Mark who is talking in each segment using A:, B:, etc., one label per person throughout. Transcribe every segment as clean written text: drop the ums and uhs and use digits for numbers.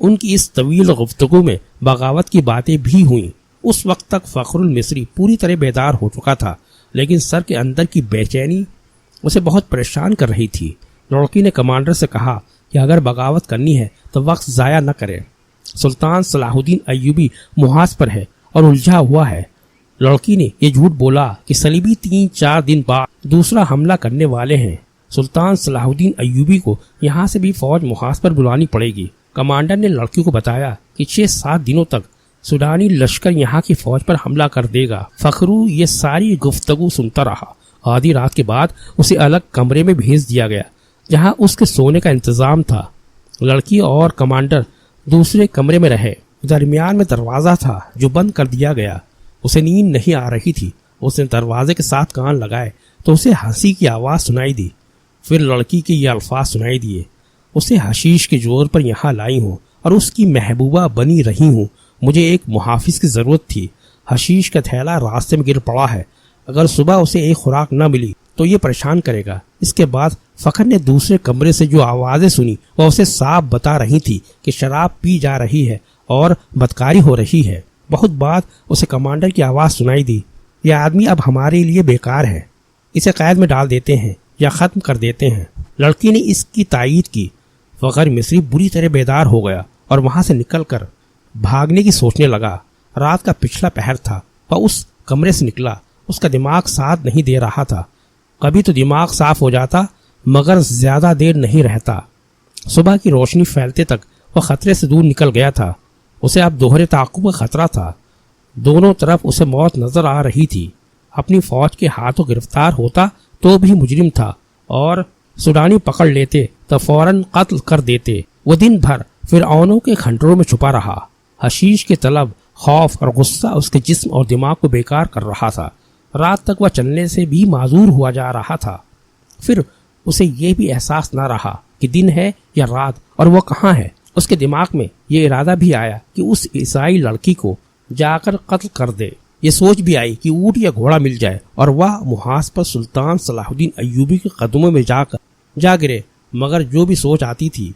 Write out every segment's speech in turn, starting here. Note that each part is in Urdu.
A: ان کی اس طویل گفتگو میں بغاوت کی باتیں بھی ہوئیں۔ اس وقت تک فخر المصری پوری طرح بیدار ہو چکا تھا، لیکن سر کے اندر کی بے چینی اسے بہت پریشان کر رہی تھی۔ لڑکی نے کمانڈر سے کہا کہ اگر بغاوت کرنی ہے تو وقت ضائع نہ کرے۔ سلطان صلاح الدین ایوبی محاذ پر ہے اور الجھا ہوا ہے۔ لڑکی نے یہ جھوٹ بولا کہ صلیبی 3-4 دن بعد دوسرا حملہ کرنے والے ہیں۔ سلطان صلاح الدین ایوبی کو یہاں سے بھی فوج محاذ پر بلانی پڑے گی۔ کمانڈر نے لڑکی کو بتایا کہ 6-7 دنوں تک سوڈانی لشکر یہاں کی فوج پر حملہ کر دے گا۔ فخرو یہ ساری گفتگو سنتا رہا۔ آدھی رات کے بعد اسے الگ کمرے میں بھیج دیا گیا جہاں اس کے سونے کا انتظام تھا۔ لڑکی اور کمانڈر دوسرے کمرے میں رہے۔ درمیان میں دروازہ تھا جو بند کر دیا گیا۔ اسے نیند نہیں آ رہی تھی۔ اس نے دروازے کے ساتھ کان لگائے تو اسے ہنسی کی آواز سنائی دی۔ پھر لڑکی کے یہ الفاظ سنائی دیے، اسے حشیش کے جور پر یہاں لائی ہوں اور اس کی محبوبہ بنی رہی ہوں۔ مجھے ایک محافظ کی ضرورت تھی۔ حشیش کا تھیلا راستے میں گر پڑا ہے۔ اگر صبح اسے ایک خوراک نہ ملی تو یہ پریشان کرے گا۔ اس کے بعد فخر نے دوسرے کمرے سے جو آوازیں سنی وہ اسے صاف بتا رہی تھی کہ شراب پی جا رہی ہے اور بدکاری ہو رہی ہے۔ بہت بعد اسے کمانڈر کی آواز سنائی دی، یہ آدمی اب ہمارے لیے بیکار ہے، اسے قید میں ڈال دیتے ہیں یا ختم کر دیتے ہیں۔ لڑکی نے اس کی تائید کی۔ فخر مصری بری طرح بیدار ہو گیا اور وہاں سے نکل کر بھاگنے کی سوچنے لگا۔ رات کا پچھلا پہر تھا۔ وہ اس کمرے سے نکلا۔ اس کا دماغ ساتھ نہیں دے رہا تھا۔ کبھی تو دماغ صاف ہو جاتا مگر زیادہ دیر نہیں رہتا۔ صبح کی روشنی پھیلتے تک وہ خطرے سے دور نکل گیا تھا۔ اسے اب دوہرے تعاقب کا خطرہ تھا۔ دونوں طرف اسے موت نظر آ رہی تھی۔ اپنی فوج کے ہاتھوں گرفتار ہوتا تو بھی مجرم تھا اور سوڈانی پکڑ لیتے تو فوراً قتل کر دیتے۔ وہ دن بھر فرعونوں کے کھنڈروں میں چھپا رہا۔ حشیش کے طلب، خوف اور غصہ اس کے جسم اور دماغ کو بیکار کر رہا تھا۔ رات تک وہ چلنے سے بھی معذور ہوا جا رہا تھا۔ پھر اسے یہ بھی احساس نہ رہا کہ دن ہے یا رات اور وہ کہاں ہے۔ اس کے دماغ میں یہ ارادہ بھی آیا کہ اس عیسائی لڑکی کو جا کر قتل کر دے۔ یہ سوچ بھی آئی کہ اونٹ یا گھوڑا مل جائے اور وہ محاذ پر سلطان صلاح الدین ایوبی کے قدموں میں جا گرے، مگر جو بھی سوچ آتی تھی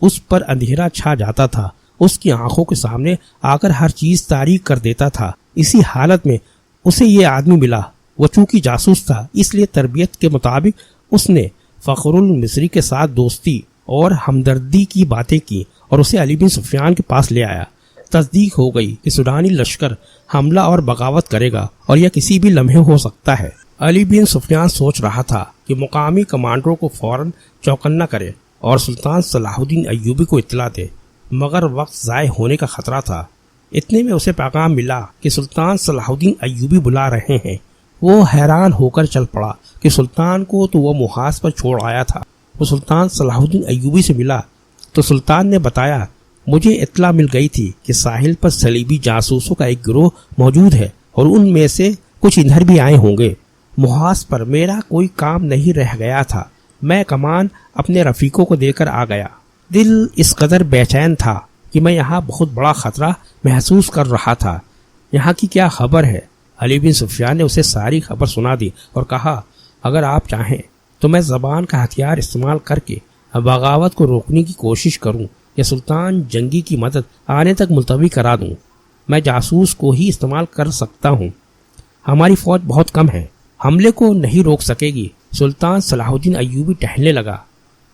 A: اس پر اندھیرا چھا جاتا تھا۔ اس کی آنکھوں کے سامنے آ کر ہر چیز تاریک کر دیتا تھا۔ اسی حالت میں اسے یہ آدمی ملا۔ وہ چونکہ جاسوس تھا اس لیے تربیت کے مطابق اس نے فخر المصری کے ساتھ دوستی اور ہمدردی کی باتیں کی اور اسے علی بن سفیان کے پاس لے آیا۔ تصدیق ہو گئی کہ سوڈانی لشکر حملہ اور بغاوت کرے گا اور یہ کسی بھی لمحے ہو سکتا ہے۔ علی بن سفیان سوچ رہا تھا کہ مقامی کمانڈروں کو فوراً چوکنا کرے اور سلطان صلاح الدین ایوبی کو اطلاع دے، مگر وقت ضائع ہونے کا خطرہ تھا۔ اتنے میں اسے پیغام ملا کہ سلطان صلاح الدین ایوبی بلا رہے ہیں۔ وہ حیران ہو کر چل پڑا کہ سلطان کو تو وہ محاذ پر چھوڑ آیا تھا۔ وہ سلطان صلاح الدین ایوبی سے ملا تو سلطان نے بتایا، مجھے اطلاع مل گئی تھی کہ ساحل پر صلیبی جاسوسوں کا ایک گروہ موجود ہے اور ان میں سے کچھ ادھر بھی آئے ہوں گے۔ محاذ پر میرا کوئی کام نہیں رہ گیا تھا۔ میں کمان اپنے رفیقوں کو دے کر آ گیا۔ دل اس قدر بے چین تھا کہ میں یہاں بہت بڑا خطرہ محسوس کر رہا تھا۔ یہاں کی کیا خبر ہے؟ علی بن سفیان نے اسے ساری خبر سنا دی اور کہا، اگر آپ چاہیں تو میں زبان کا ہتھیار استعمال کر کے بغاوت کو روکنے کی کوشش کروں یا سلطان جنگی کی مدد آنے تک ملتوی کرا دوں۔ میں جاسوس کو ہی استعمال کر سکتا ہوں۔ ہماری فوج بہت کم ہے، حملے کو نہیں روک سکے گی۔ سلطان صلاح الدین ایوبی ٹہلنے لگا۔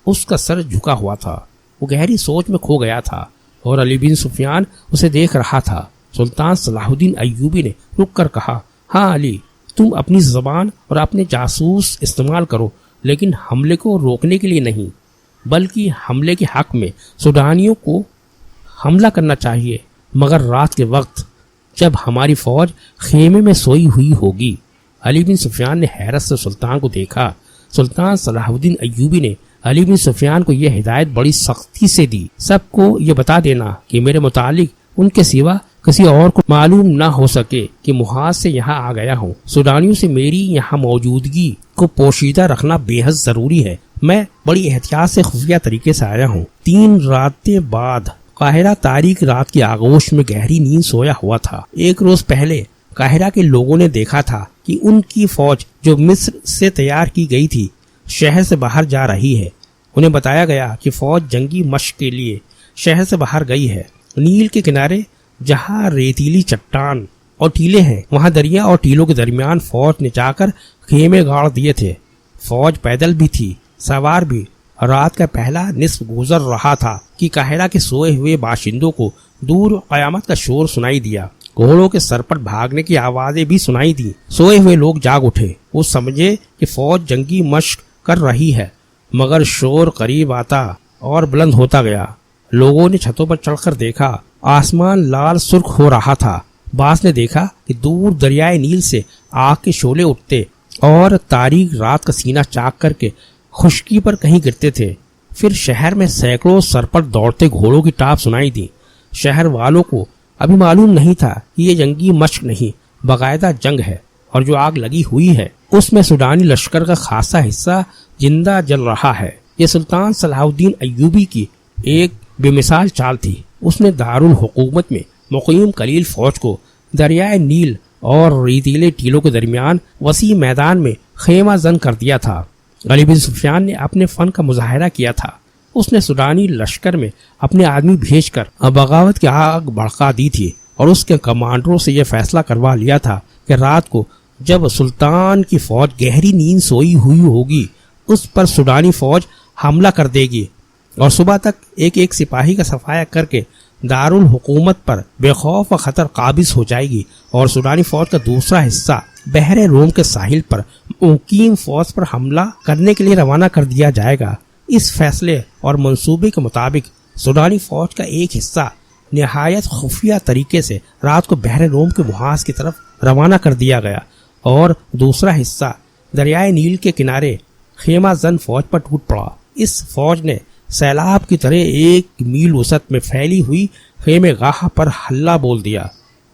A: اس کا سر جھکا ہوا تھا۔ وہ گہری سوچ میں کھو گیا تھا اور علی بن سفیان اسے دیکھ رہا تھا۔ سلطان صلاح الدین ایوبی نے رک کر کہا، ہاں علی، تم اپنی زبان اور اپنے جاسوس استعمال کرو، لیکن حملے کو روکنے کے لیے نہیں، بلکہ حملے کے حق میں سوڈانیوں کو حملہ کرنا چاہیے، مگر رات کے وقت جب ہماری فوج خیمے میں سوئی ہوئی ہوگی۔ علی بن سفیان نے حیرت سے سلطان کو دیکھا۔ سلطان صلاح الدین ایوبی نے علی بن سفیان کو یہ ہدایت بڑی سختی سے دی، سب کو یہ بتا دینا کہ میرے متعلق ان کے سوا کسی اور کو معلوم نہ ہو سکے کہ محاذ سے یہاں آ گیا ہوں۔ سوڈانیوں سے میری یہاں موجودگی کو پوشیدہ رکھنا بے حد ضروری ہے۔ میں بڑی احتیاط سے خفیہ طریقے سے آیا ہوں۔ 3 راتیں بعد قاہرہ تاریک رات کی آغوش میں گہری نیند سویا ہوا تھا۔ ایک روز پہلے قاہرہ کے لوگوں نے دیکھا تھا کہ ان کی فوج جو مصر سے تیار کی گئی تھی شہر سے باہر جا رہی ہے۔ انہیں بتایا گیا کہ فوج جنگی مشق کے لیے شہر سے باہر گئی ہے۔ نیل کے کنارے جہاں ریتیلی چٹان اور ٹیلے ہیں، وہاں دریا اور ٹیلوں کے درمیان فوج نے جا کر خیمے گاڑ دیے تھے۔ فوج پیدل بھی تھی، سوار بھی۔ رات کا پہلا نصف گزر رہا تھا کہ قاہرہ کے سوئے ہوئے باشندوں کو دور قیامت کا شور سنائی دیا۔ گھوڑوں کے سرپٹ بھاگنے کی آوازیں بھی سنائی دی۔ سوئے ہوئے لوگ جاگ اٹھے۔ وہ سمجھے کہ فوج جنگی مشق کر رہی ہے، مگر شور قریب آتا اور بلند ہوتا گیا۔ لوگوں نے چھتوں پر چڑھ کر دیکھا، آسمان لال سرخ ہو رہا تھا۔ باس نے دیکھا کہ دور دریائے نیل سے آگ کے شعلے اٹھتے اور تاریک رات کا سینہ چاک کر کے خشکی پر کہیں گرتے تھے۔ پھر شہر میں سینکڑوں سرپٹ دوڑتے گھوڑوں کی ٹاپ سنائی دی۔ شہر والوں کو ابھی معلوم نہیں تھا کہ یہ جنگی مشق نہیں، باقاعدہ جنگ ہے، اور جو آگ لگی ہوئی ہے اس میں سوڈانی لشکر کا خاصا حصہ زندہ جل رہا ہے۔ یہ سلطان صلاح الدین ایوبی کی ایک بے مثال چال تھی۔ اس نے دارالحکومت میں مقیم قلیل فوج کو دریائے نیل اور ریتیلے ٹیلوں کے درمیان وسیع میدان میں خیمہ زن کر دیا تھا۔ علی بن سفیان نے اپنے فن کا مظاہرہ کیا تھا۔ اس نے سوڈانی لشکر میں اپنے آدمی بھیج کر بغاوت کی آگ بھڑکا دی تھی، اور اس کے کمانڈروں سے یہ فیصلہ کروا لیا تھا کہ رات کو جب سلطان کی فوج گہری نیند سوئی ہوئی ہوگی اس پر سوڈانی فوج حملہ کر دے گی، اور صبح تک ایک ایک سپاہی کا صفایا کر کے دارالحکومت پر بے خوف و خطر قابض ہو جائے گی، اور سوڈانی فوج کا دوسرا حصہ بحر روم کے ساحل پر مقیم فوج پر حملہ کرنے کے لیے روانہ کر دیا جائے گا۔ اس فیصلے اور منصوبے کے مطابق سوڈانی فوج کا ایک حصہ نہایت خفیہ طریقے سے رات کو بحر روم کے محاذ کی طرف روانہ کر دیا گیا، اور دوسرا حصہ دریائے نیل کے کنارے خیمہ زن فوج پر ٹوٹ پڑا۔ اس فوج نے سیلاب کی طرح 1 میل وسعت میں پھیلی ہوئی خیمے گاہ پر حلہ بول دیا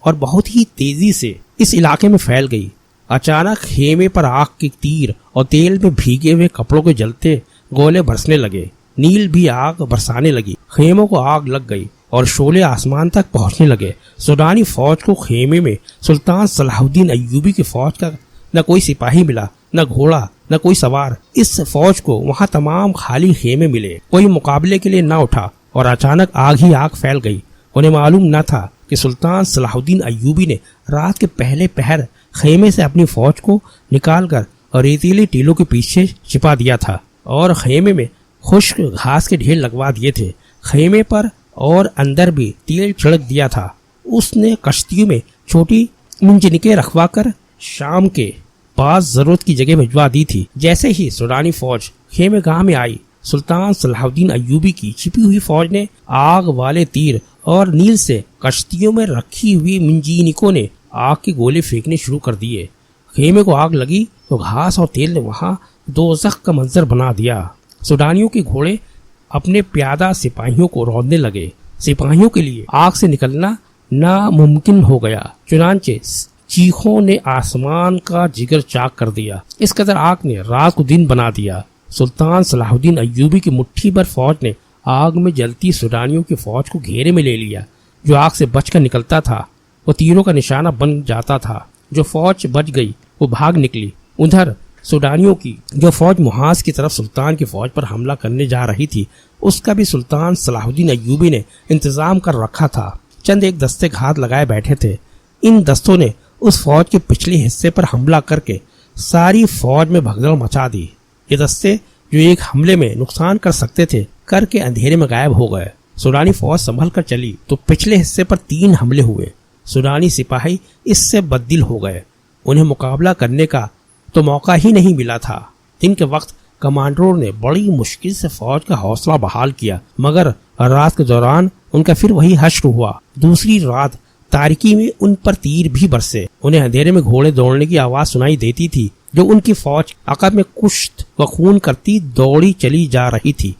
A: اور بہت ہی تیزی سے اس علاقے میں پھیل گئی۔ اچانک خیمے پر آگ کے تیر اور تیل میں بھیگے ہوئے کپڑوں کے جلتے گولے برسنے لگے۔ نیل بھی آگ برسانے لگی، خیموں کو آگ لگ گئی اور شعلے آسمان تک پہنچنے لگے۔ سوڈانی فوج کو خیمے میں سلطان صلاح الدین ایوبی کی فوج کا نہ کوئی سپاہی ملا، نہ گھوڑا، نہ کوئی سوار۔ اس فوج کو وہاں تمام خالی خیمے ملے، کوئی مقابلے کے لیے نہ اٹھا، اور اچانک آگ ہی آگ پھیل گئی۔ انہیں معلوم نہ تھا کہ سلطان صلاح الدین ایوبی نے رات کے پہلے پہر خیمے سے اپنی فوج کو نکال کر ریتیلے ٹیلوں کے پیچھے چھپا دیا تھا، اور خیمے میں خشک گھاس کے ڈھیر لگوا دیے تھے۔ خیمے پر اور اندر بھی تیل چھڑک دیا تھا۔ اس نے کشتیوں میں چھوٹی منجنکیں رکھوا کر شام کے پاس ضرورت کی جگہ بھجوا دی تھی۔ جیسے ہی سوڈانی فوج خیمے گاہ میں آئی، سلطان صلاح الدین ایوبی کی چھپی ہوئی فوج نے آگ والے تیر اور نیل سے کشتیوں میں رکھی ہوئی منجینکوں نے آگ کے گولے پھینکنے شروع کر دیے۔ خیمے کو آگ لگی تو گھاس اور تیل نے وہاں دوزخ کا منظر بنا دیا۔ سوڈانیوں کے گھوڑے اپنے پیادہ سپاہیوں کو رودنے لگے۔ سپاہیوں کے لیے آگ سے نکلنا ناممکن ہو گیا، چنانچہ چیخوں نے آسمان کا جگر چاک کر دیا۔ اس قدر آگ نے رات کو دن بنا دیا۔ سلطان صلاح الدین ایوبی کی مٹھی بھر فوج نے آگ میں جلتی سوڈانیوں کی فوج کو گھیرے میں لے لیا۔ جو آگ سے بچ کر نکلتا تھا وہ تیروں کا نشانہ بن جاتا تھا۔ جو فوج بچ گئی وہ بھاگ نکلی۔ ادھر سوڈانیوں کی جو فوج محاذ کی طرف سلطان کی فوج پر حملہ کرنے جا رہی تھی، اس کا بھی سلطان صلاح الدین ایوبی نے انتظام کر رکھا تھا۔ چند ایک دستے گھات لگائے بیٹھے تھے۔ ان دستوں نے اس فوج کے پچھلے حصے پر حملہ کر کے ساری فوج میں بھگدڑ مچا دی۔ یہ دستے جو ایک حملے میں نقصان کر سکتے تھے کر کے اندھیرے میں غائب ہو گئے۔ سوڈانی فوج سنبھل کر چلی تو پچھلے حصے پر 3 حملے ہوئے۔ سوڈانی سپاہی اس سے بددل ہو گئے۔ انہیں مقابلہ کرنے کا تو موقع ہی نہیں ملا تھا۔ دن کے وقت کمانڈروں نے بڑی مشکل سے فوج کا حوصلہ بحال کیا، مگر رات کے دوران ان کا پھر وہی حشر ہوا۔ دوسری رات تاریکی میں ان پر تیر بھی برسے۔ انہیں اندھیرے میں گھوڑے دوڑنے کی آواز سنائی دیتی تھی، جو ان کی فوج عقب میں کشت و خون کرتی دوڑی چلی جا رہی تھی۔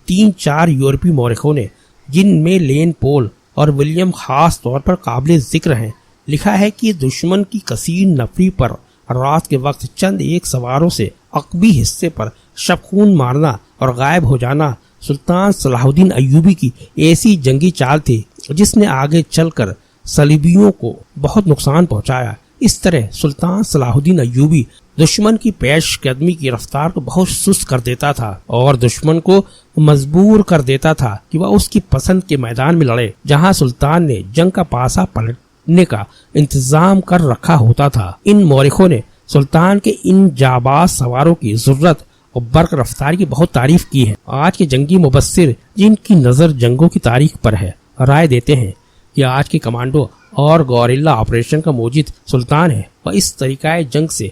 A: 3-4 یورپی مورخوں نے، جن میں لین پول اور ولیم خاص طور پر قابل ذکر ہیں، لکھا ہے کہ دشمن کی کثیر نفری پر رات کے وقت چند ایک سواروں سے عقبی حصے پر شب خون مارنا اور غائب ہو جانا سلطان صلاح الدین ایوبی کی ایسی جنگی چال تھی جس نے آگے چل کر صلیبیوں کو بہت نقصان پہنچایا۔ اس طرح سلطان صلاح الدین ایوبی دشمن کی پیش قدمی کی رفتار کو بہت سست کر دیتا تھا اور دشمن کو مجبور کر دیتا تھا کہ وہ اس کی پسند کے میدان میں لڑے جہاں سلطان نے جنگ کا پاسا پلٹنے کا انتظام کر رکھا ہوتا تھا۔ ان مورخوں نے سلطان کے ان جانباز سواروں کی ضرورت اور برق رفتاری کی بہت تعریف کی ہے۔ آج کے جنگی مبصر جن کی نظر جنگوں کی تاریخ پر ہے رائے دیتے ہیں کہ آج کے کمانڈو اور گوریلا آپریشن کا موجد سلطان ہے، وہ اس طریقہ جنگ سے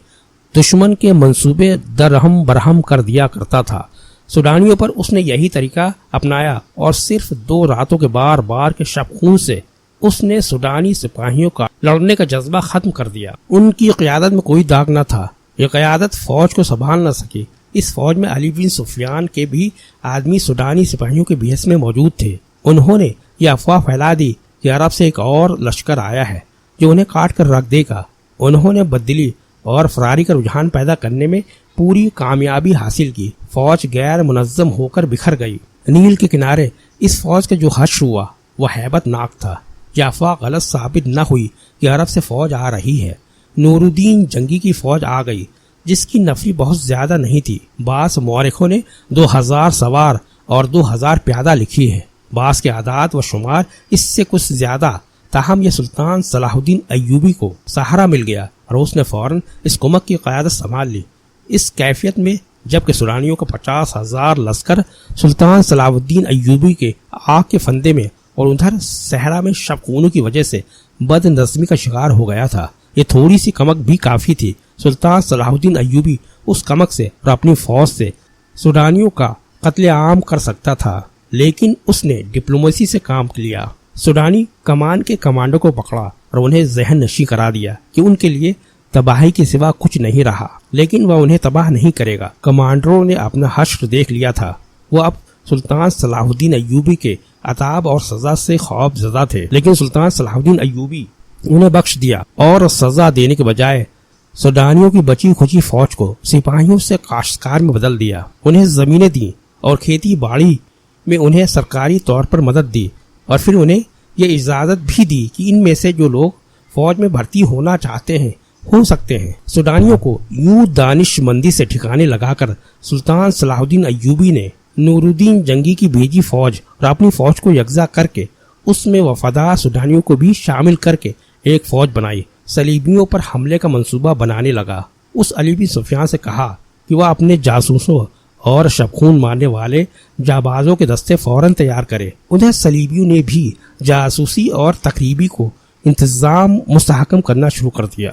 A: دشمن کے منصوبے درہم برہم کر دیا کرتا تھا۔ سوڈانیوں پر اس نے یہی طریقہ اپنایا اور صرف 2 راتوں کے بار بار کے شب خون سے اس نے سوڈانی سپاہیوں کا لڑنے کا جذبہ ختم کر دیا۔ ان کی قیادت میں کوئی داغ نہ تھا، یہ قیادت فوج کو سنبھال نہ سکی۔ اس فوج میں علی بن سفیان کے بھی آدمی سوڈانی سپاہیوں کے بحث میں موجود تھے۔ انہوں نے یہ افواہ پھیلا دی کہ عرب سے ایک اور لشکر آیا ہے جو انہیں کاٹ کر رکھ دے گا۔ انہوں نے بدلی اور فراری کا رجحان پیدا کرنے میں پوری کامیابی حاصل کی۔ فوج غیر منظم ہو کر بکھر گئی۔ نیل کے کنارے اس فوج کا جو حشر ہوا وہ ہیبت ناک تھا۔ یہ افواہ غلط ثابت نہ ہوئی کہ عرب سے فوج آ رہی ہے۔ نور الدین جنگی کی فوج آ گئی جس کی نفری بہت زیادہ نہیں تھی۔ بعض مورخوں نے 2000 سوار اور 2000 پیادہ لکھی ہے، بعض کے اعداد و شمار اس سے کچھ زیادہ۔ تاہم یہ سلطان صلاح الدین ایوبی کو سہارا مل گیا اور اس نے فوراً اس کمک کی قیادت سنبھال لی۔ اس کیفیت میں جبکہ سوڈانیوں کا 50,000 لشکر سلطان صلاح الدین ایوبی کے آگ کے فندے میں اور ادھر صحرا میں شب خونوں کی وجہ سے بد نظمی کا شکار ہو گیا تھا، یہ تھوڑی سی کمک بھی کافی تھی۔ سلطان صلاح الدین ایوبی اس کمک سے اور اپنی فوج سے سوڈانیوں کا قتل عام کر سکتا تھا، لیکن اس نے ڈپلومیسی سے کام لیا۔ سوڈانی کمان کے کمانڈو کو پکڑا اور انہیں ذہن نشیں کرا دیا کہ ان کے لیے تباہی کے سوا کچھ نہیں رہا، لیکن وہ انہیں تباہ نہیں کرے گا۔ کمانڈروں نے اپنا حشر دیکھ لیا تھا، وہ اب سلطان صلاح الدین ایوبی کے عذاب اور سزا سے خوف زدہ تھے، لیکن سلطان صلاح الدین ایوبی انہیں بخش دیا اور سزا دینے کے بجائے سوڈانیوں کی بچی کھچی فوج کو سپاہیوں سے کاشتکار میں بدل دیا، انہیں زمینیں دیں اور کھیتی باڑی میں انہیں سرکاری طور پر مدد دی، اور پھر انہیں یہ اجازت بھی دی کہ ان میں سے جو لوگ فوج میں بھرتی ہونا چاہتے ہیں ہو سکتے ہیں۔ سوڈانیوں کو یوں دانش مندی سے ٹھکانے لگا کر سلطان صلاح الدین ایوبی نے نور الدین جنگی کی بھیجی فوج اور اپنی فوج کو یکجا کر کے اس میں وفادار سوڈانیوں کو بھی شامل کر کے ایک فوج بنائی۔ صلیبیوں پر حملے کا منصوبہ بنانے لگا۔ اس علی بن سفیان سے کہا کہ وہ اپنے جاسوسوں اور شب خون مارنے والے جابازوں کے دستے فوراً تیار کرے۔ انہیں صلیبیوں نے بھی جاسوسی اور تقریبی کو انتظام مستحکم کرنا شروع کر دیا۔